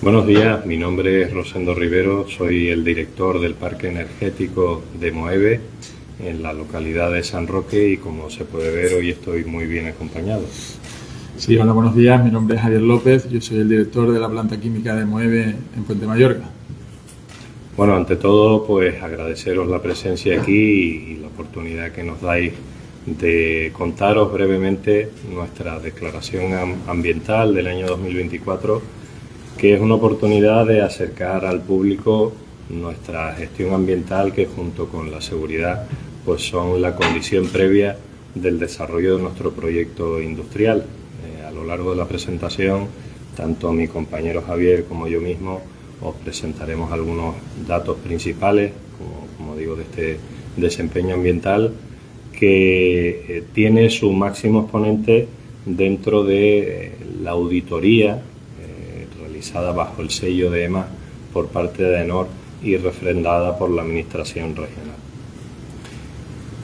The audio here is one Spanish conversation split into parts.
Buenos días, mi nombre es Rosendo Rivero, soy el director del Parque Energético de Moeve en la localidad de San Roque y como se puede ver hoy estoy muy bien acompañado. Sí, hola, buenos días, mi nombre es Javier López, yo soy el director de la planta química de Moeve en Puente Mayorga. Bueno, ante todo, pues agradeceros la presencia aquí y la oportunidad que nos dais de contaros brevemente nuestra declaración ambiental del año 2024, que es una oportunidad de acercar al público nuestra gestión ambiental, que junto con la seguridad pues son la condición previa del desarrollo de nuestro proyecto industrial. A lo largo de la presentación, tanto mi compañero Javier como yo mismo os presentaremos algunos datos principales, como digo, de este desempeño ambiental, que tiene su máximo exponente dentro de la auditoría realizada bajo el sello de EMA por parte de AENOR y refrendada por la Administración Regional.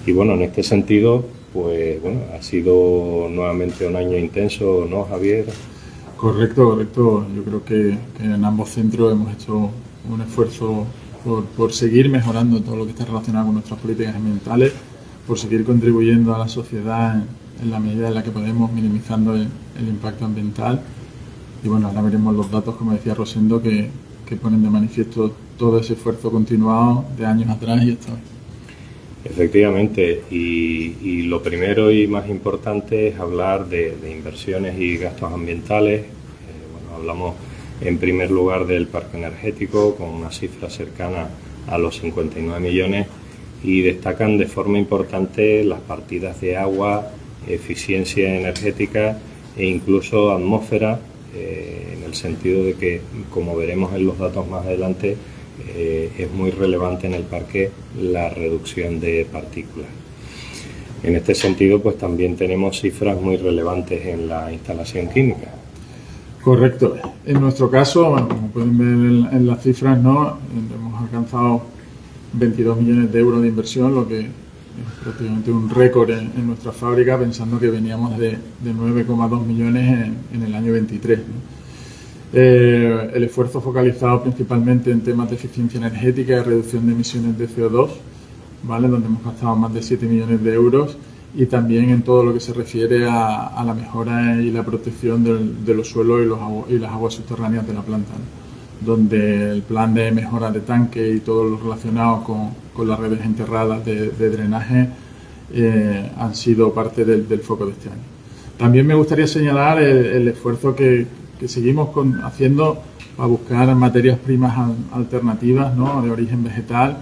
Y bueno, en este sentido, pues bueno, ha sido nuevamente un año intenso, ¿no, Javier? Correcto. Yo creo que en ambos centros hemos hecho un esfuerzo por seguir mejorando todo lo que está relacionado con nuestras políticas ambientales, por seguir contribuyendo a la sociedad en la medida en la que podemos, minimizando el impacto ambiental. Y bueno, ahora veremos los datos, como decía Rosendo, que ponen de manifiesto todo ese esfuerzo continuado de años atrás y hasta hoy. Efectivamente, y lo primero y más importante es hablar de inversiones y gastos ambientales. Bueno, hablamos en primer lugar del parque energético con una cifra cercana a los 59 millones y destacan de forma importante las partidas de agua, eficiencia energética e incluso atmósfera, en el sentido de que, como veremos en los datos más adelante, es muy relevante en el parque la reducción de partículas. En este sentido, pues también tenemos cifras muy relevantes en la instalación química. Correcto. En nuestro caso, bueno, como pueden ver en las cifras, ¿no? Hemos alcanzado 22 millones de euros de inversión, lo que es prácticamente un récord en nuestra fábrica, pensando que veníamos de 9,2 millones en el año 23, ¿no? El esfuerzo focalizado principalmente en temas de eficiencia energética y reducción de emisiones de CO2, ¿vale? Donde hemos gastado más de 7 millones de euros, y también en todo lo que se refiere a la mejora y la protección de los suelos y las aguas subterráneas de la planta, ¿no? Donde el plan de mejora de tanque y todo lo relacionado con las redes enterradas de drenaje han sido parte del foco de este año. También me gustaría señalar el esfuerzo que seguimos haciendo para buscar materias primas alternativas, ¿no? De origen vegetal,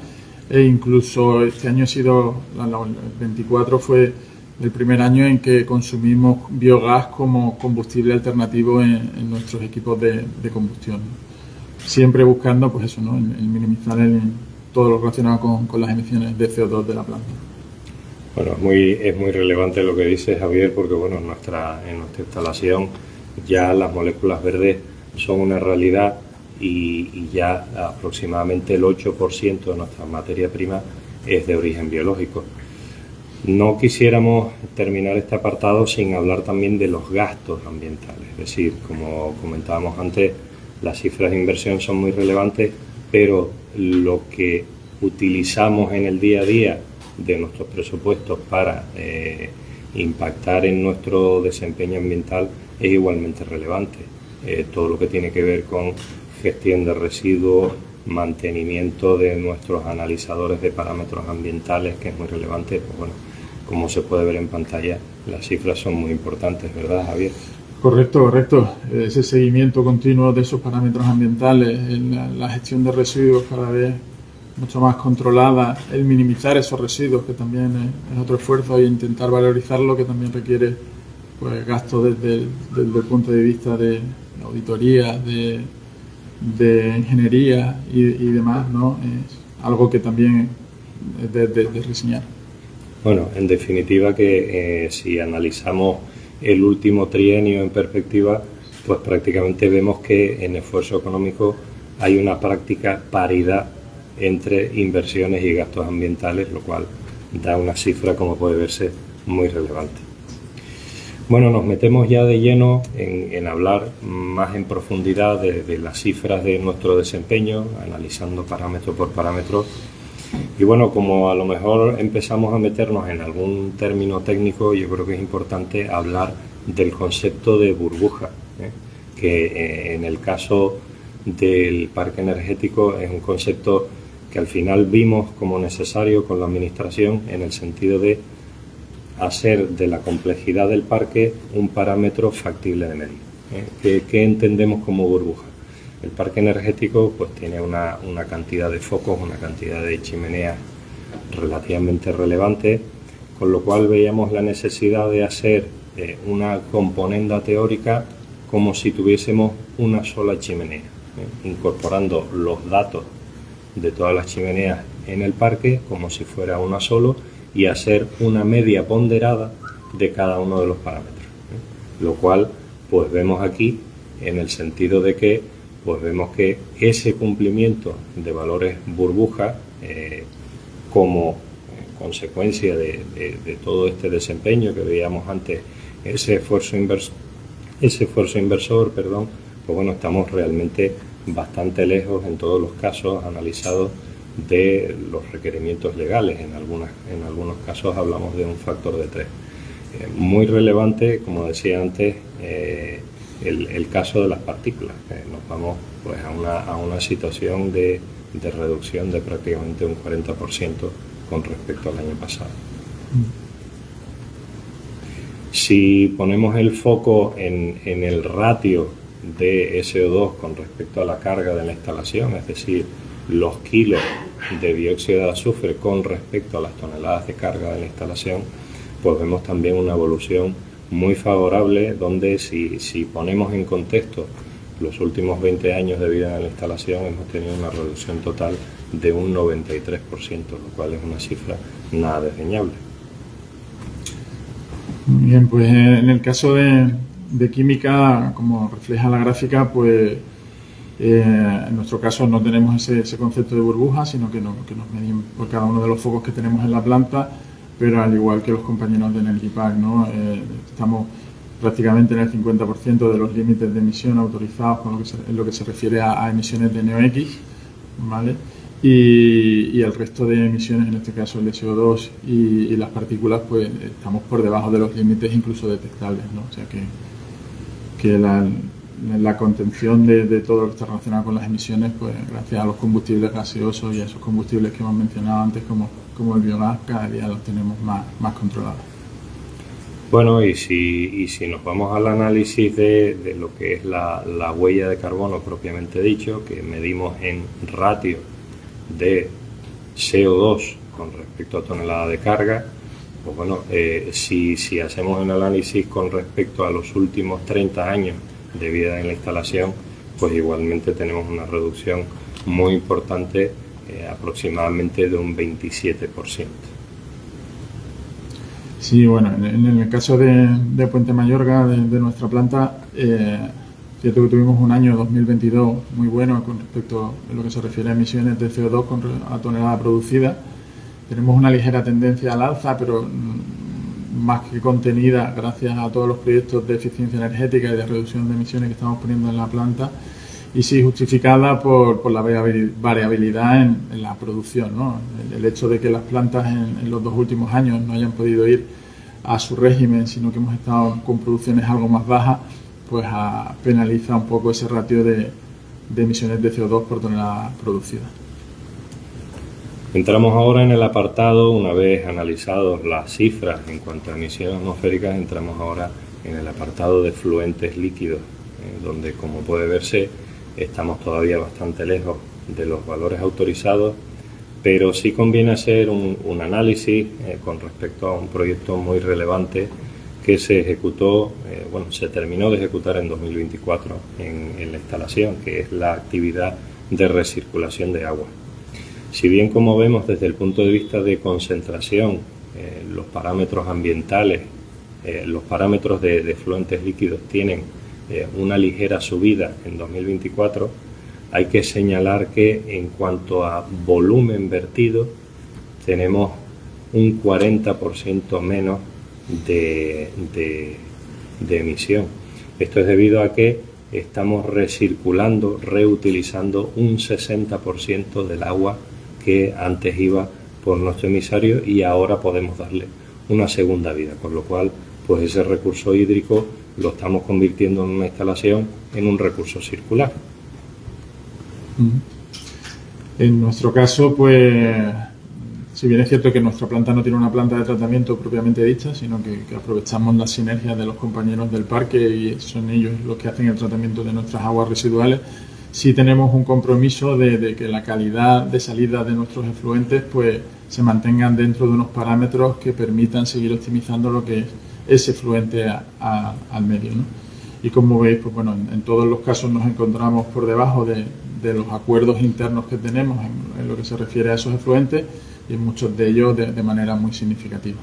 e incluso este año el 24 fue el primer año en que consumimos biogás como combustible alternativo en nuestros equipos de combustión, ¿no? Siempre buscando, pues eso, ¿no? El minimizar todo lo relacionado con las emisiones de CO2 de la planta. Bueno, es muy relevante lo que dice Javier, porque bueno, en nuestra instalación ya las moléculas verdes son una realidad y ya aproximadamente el 8% de nuestra materia prima es de origen biológico. No quisiéramos terminar este apartado sin hablar también de los gastos ambientales, es decir, como comentábamos antes, las cifras de inversión son muy relevantes, pero lo que utilizamos en el día a día de nuestros presupuestos para impactar en nuestro desempeño ambiental es igualmente relevante. Todo lo que tiene que ver con gestión de residuos, mantenimiento de nuestros analizadores de parámetros ambientales, que es muy relevante, pues bueno, como se puede ver en pantalla, las cifras son muy importantes, ¿verdad, Javier? Correcto. Ese seguimiento continuo de esos parámetros ambientales, la gestión de residuos cada vez mucho más controlada, el minimizar esos residuos, que también es otro esfuerzo, e intentar valorizarlo, que también requiere pues gastos desde el punto de vista de auditoría, de ingeniería y demás, ¿no? Es algo que también es de reseñar. Bueno, en definitiva que si analizamos el último trienio en perspectiva, pues prácticamente vemos que en esfuerzo económico hay una práctica paridad entre inversiones y gastos ambientales, lo cual da una cifra, como puede verse, muy relevante. Bueno, nos metemos ya de lleno en hablar más en profundidad de las cifras de nuestro desempeño, analizando parámetro por parámetro. Y bueno, como a lo mejor empezamos a meternos en algún término técnico, yo creo que es importante hablar del concepto de burbuja, que en el caso del parque energético es un concepto que al final vimos como necesario con la Administración en el sentido de hacer de la complejidad del parque un parámetro factible de medir. ¿Qué entendemos como burbuja? El parque energético pues tiene una cantidad de focos, una cantidad de chimeneas relativamente relevante, con lo cual veíamos la necesidad de hacer una componenda teórica como si tuviésemos una sola chimenea, incorporando los datos de todas las chimeneas en el parque como si fuera una sola y hacer una media ponderada de cada uno de los parámetros, lo cual pues vemos aquí en el sentido de que pues vemos que ese cumplimiento de valores burbuja como consecuencia de todo este desempeño que veíamos antes, ese esfuerzo inversor, pues bueno, estamos realmente bastante lejos en todos los casos analizados de los requerimientos legales. En algunos casos hablamos de un factor de 3. Muy relevante, como decía antes, el caso de las partículas. Nos vamos pues a una situación de reducción de prácticamente un 40% con respecto al año pasado. Si ponemos el foco en el ratio de SO2 con respecto a la carga de la instalación, es decir, los kilos de dióxido de azufre con respecto a las toneladas de carga de la instalación, pues vemos también una evolución muy favorable, donde si ponemos en contexto los últimos 20 años de vida de la instalación, hemos tenido una reducción total de un 93%, lo cual es una cifra nada desdeñable. Bien, pues en el caso de química, como refleja la gráfica, pues en nuestro caso no tenemos ese concepto de burbuja, sino que nos medimos por cada uno de los focos que tenemos en la planta, pero al igual que los compañeros de Energipack, ¿no? Estamos prácticamente en el 50% de los límites de emisión autorizados en lo que se refiere a emisiones de NOx, ¿vale? Y el resto de emisiones, en este caso el de CO2 y las partículas, pues estamos por debajo de los límites incluso detectables, ¿no? O sea que la contención de todo lo que está relacionado con las emisiones, pues gracias a los combustibles gaseosos y a esos combustibles que hemos mencionado antes como el biogás, cada día los tenemos más controlados. Bueno, y si nos vamos al análisis de lo que es la huella de carbono propiamente dicho, que medimos en ratio de CO2 con respecto a tonelada de carga, pues bueno, si hacemos un análisis con respecto a los últimos 30 años de vida en la instalación, pues igualmente tenemos una reducción muy importante, aproximadamente de un 27%. Sí, bueno, en el caso de Puente Mayorga, de nuestra planta, cierto que tuvimos un año 2022 muy bueno con respecto a lo que se refiere a emisiones de CO2 a tonelada producida. Tenemos una ligera tendencia al alza, pero más que contenida gracias a todos los proyectos de eficiencia energética y de reducción de emisiones que estamos poniendo en la planta, y sí justificada por la variabilidad en la producción, ¿no? El hecho de que las plantas en los 2 últimos años no hayan podido ir a su régimen, sino que hemos estado con producciones algo más bajas, pues penaliza un poco ese ratio de emisiones de CO2 por tonelada producida. Entramos ahora en el apartado, una vez analizados las cifras en cuanto a emisiones atmosféricas, entramos ahora en el apartado de fluentes líquidos, donde, como puede verse, estamos todavía bastante lejos de los valores autorizados, pero sí conviene hacer un análisis con respecto a un proyecto muy relevante que se ejecutó, se terminó de ejecutar en 2024 en la instalación, que es la actividad de recirculación de agua. Si bien, como vemos desde el punto de vista de concentración, los parámetros ambientales, los parámetros de fluentes líquidos tienen una ligera subida en 2024, hay que señalar que en cuanto a volumen vertido tenemos un 40% menos de de emisión. Esto es debido a que estamos recirculando, reutilizando un 60% del agua que antes iba por nuestro emisario y ahora podemos darle una segunda vida, con lo cual pues ese recurso hídrico lo estamos convirtiendo en una instalación en un recurso circular. En nuestro caso, pues, si bien es cierto que nuestra planta no tiene una planta de tratamiento propiamente dicha, sino que aprovechamos las sinergias de los compañeros del parque y son ellos los que hacen el tratamiento de nuestras aguas residuales, sí tenemos un compromiso de que la calidad de salida de nuestros efluentes pues se mantengan dentro de unos parámetros que permitan seguir optimizando lo que es ese efluente al medio, ¿no? Y como veis, pues bueno, en todos los casos nos encontramos por debajo de los acuerdos internos que tenemos en lo que se refiere a esos efluentes y en muchos de ellos de manera muy significativa.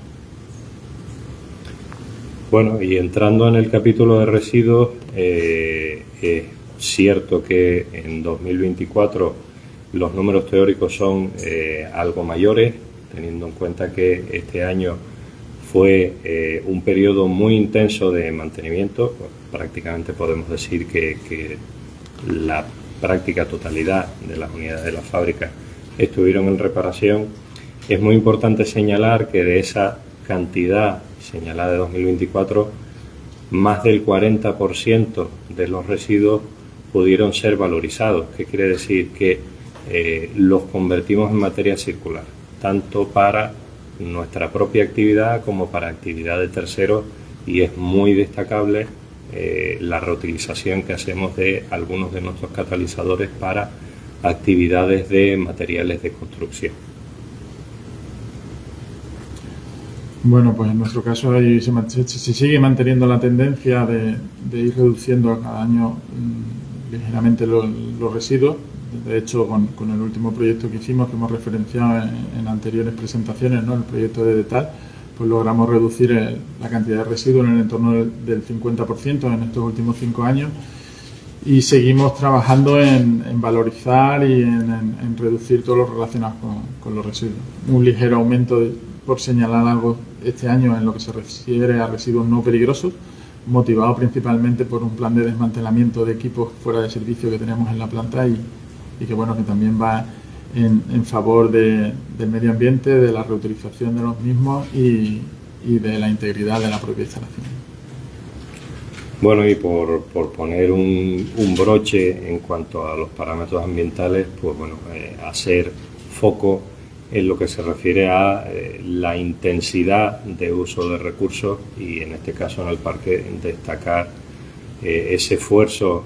Bueno, y entrando en el capítulo de residuos, es cierto que en 2024 los números teóricos son algo mayores, teniendo en cuenta que este año fue un periodo muy intenso de mantenimiento. Pues, prácticamente podemos decir que la práctica totalidad de las unidades de la fábrica estuvieron en reparación. Es muy importante señalar que de esa cantidad señalada de 2024, más del 40% de los residuos pudieron ser valorizados. ¿Qué quiere decir? Que los convertimos en materia circular, tanto para nuestra propia actividad como para actividad de terceros, y es muy destacable la reutilización que hacemos de algunos de nuestros catalizadores para actividades de materiales de construcción. Bueno, pues en nuestro caso ahí se sigue manteniendo la tendencia de ir reduciendo cada año ligeramente los residuos. De hecho, con el último proyecto que hicimos, que hemos referenciado en anteriores presentaciones, ¿no?, el proyecto de DETAL, pues logramos reducir la cantidad de residuos en el entorno del 50% en estos últimos 5 años, y seguimos trabajando en valorizar y en reducir todo lo relacionado con los residuos. Un ligero aumento, por señalar algo, este año en lo que se refiere a residuos no peligrosos, motivado principalmente por un plan de desmantelamiento de equipos fuera de servicio que tenemos en la planta y que bueno, que también va en favor del medio ambiente, de la reutilización de los mismos y de la integridad de la propia instalación. Bueno, y por poner un broche en cuanto a los parámetros ambientales, pues bueno, hacer foco en lo que se refiere a la intensidad de uso de recursos, y en este caso en el parque destacar ese esfuerzo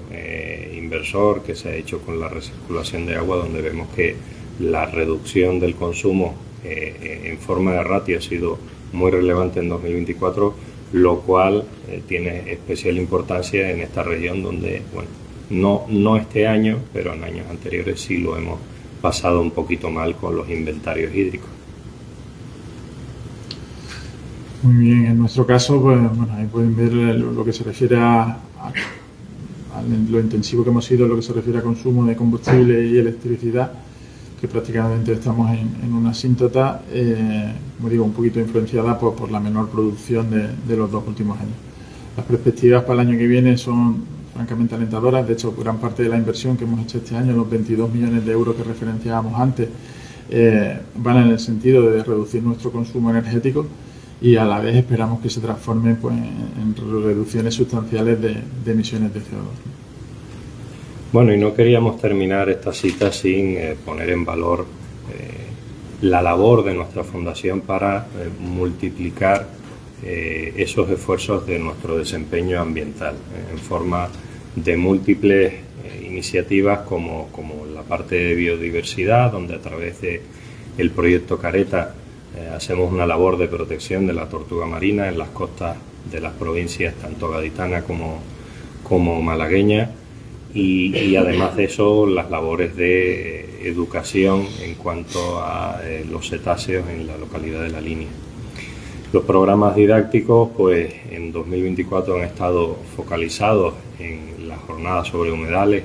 inversor que se ha hecho con la recirculación de agua, donde vemos que la reducción del consumo en forma de ratio ha sido muy relevante en 2024, lo cual tiene especial importancia en esta región donde, bueno, no este año, pero en años anteriores sí lo hemos pasado un poquito mal con los inventarios hídricos. Muy bien, en nuestro caso, pues bueno, ahí pueden ver lo que se refiere a lo intensivo que hemos sido en lo que se refiere a consumo de combustible y electricidad, que prácticamente estamos en una asíntota, como digo, un poquito influenciada por la menor producción de los 2 últimos años. Las perspectivas para el año que viene son francamente alentadoras. De hecho, gran parte de la inversión que hemos hecho este año, los 22 millones de euros que referenciábamos antes, van en el sentido de reducir nuestro consumo energético, y a la vez esperamos que se transforme pues en reducciones sustanciales de emisiones de CO2. Bueno, y no queríamos terminar esta cita sin poner en valor la labor de nuestra fundación para multiplicar esos esfuerzos de nuestro desempeño ambiental en forma de múltiples iniciativas como la parte de biodiversidad, donde a través del proyecto Careta hacemos una labor de protección de la tortuga marina en las costas de las provincias tanto gaditana como malagueña, y además de eso las labores de educación en cuanto a los cetáceos en la localidad de La Línea. Los programas didácticos pues en 2024 han estado focalizados en las jornadas sobre humedales,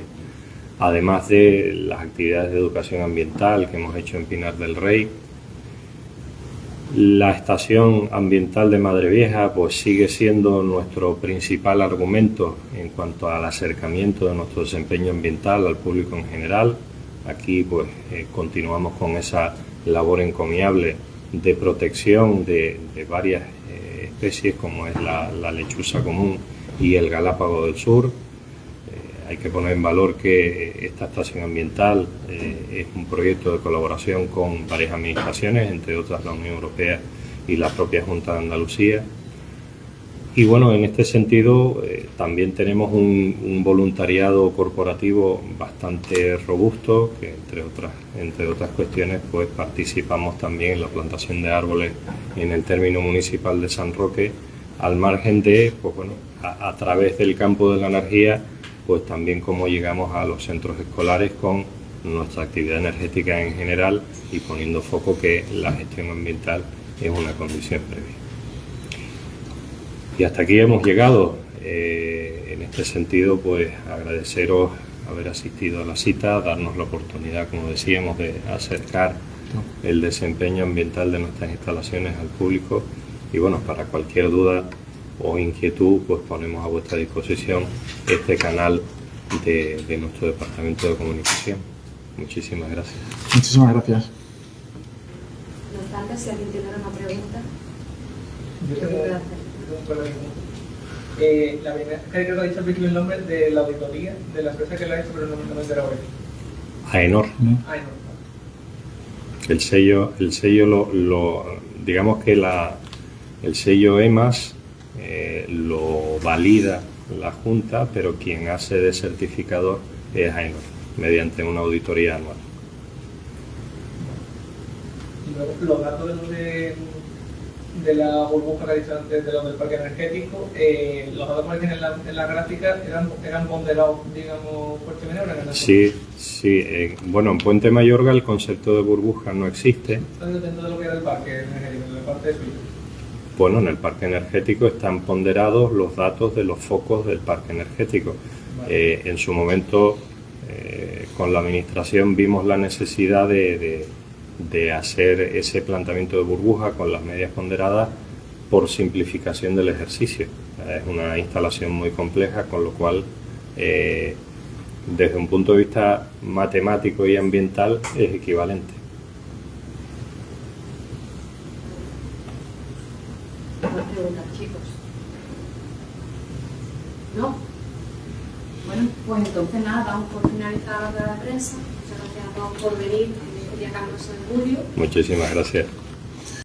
además de las actividades de educación ambiental que hemos hecho en Pinar del Rey. La estación ambiental de Madrevieja pues sigue siendo nuestro principal argumento en cuanto al acercamiento de nuestro desempeño ambiental al público en general. Aquí pues continuamos con esa labor encomiable de protección de varias especies como es la lechuza común y el galápago del sur. Hay que poner en valor que esta estación ambiental es un proyecto de colaboración con varias administraciones, entre otras la Unión Europea y la propia Junta de Andalucía. Y bueno, en este sentido también tenemos un voluntariado corporativo bastante robusto, que entre otras cuestiones pues participamos también en la plantación de árboles en el término municipal de San Roque, al margen de, pues bueno, a través del campo de la energía, pues también cómo llegamos a los centros escolares con nuestra actividad energética en general y poniendo foco que la gestión ambiental es una condición previa. Y hasta aquí hemos llegado. En este sentido, pues agradeceros haber asistido a la cita, darnos la oportunidad, como decíamos, de acercar el desempeño ambiental de nuestras instalaciones al público y bueno, para cualquier duda o inquietud, pues ponemos a vuestra disposición este canal de nuestro Departamento de Comunicación. Muchísimas gracias. Muchísimas gracias. No obstante, si alguien tiene una pregunta, Yo tengo un par de preguntas. La primera, creo que ha dicho al principio el nombre de la auditoría, de la empresa que lo ha hecho, pero no me he enterado hoy. AENOR. Ay, no. El sello digamos que el sello EMAS lo valida la Junta, pero quien hace de certificador es AENOR, mediante una auditoría anual. Y luego los datos de la burbuja que ha dicho antes, de los del parque energético, los datos que tienen en la gráfica eran ponderados, digamos, fuertemente, ¿o eran así? Sí. Bueno, en Puente Mayorga el concepto de burbuja no existe. Dentro de lo que era el parque energético, en la parte de suyo. Bueno, en el parque energético están ponderados los datos de los focos del parque energético. Vale. En su momento, con la administración vimos la necesidad de hacer ese planteamiento de burbuja con las medias ponderadas por simplificación del ejercicio. Es una instalación muy compleja, con lo cual, desde un punto de vista matemático y ambiental, es equivalente. más preguntas, chicos. ¿No? Bueno, pues entonces nada, damos por finalizada la rueda de prensa. Muchas gracias a todos por venir en este día caluroso de julio. Muchísimas gracias.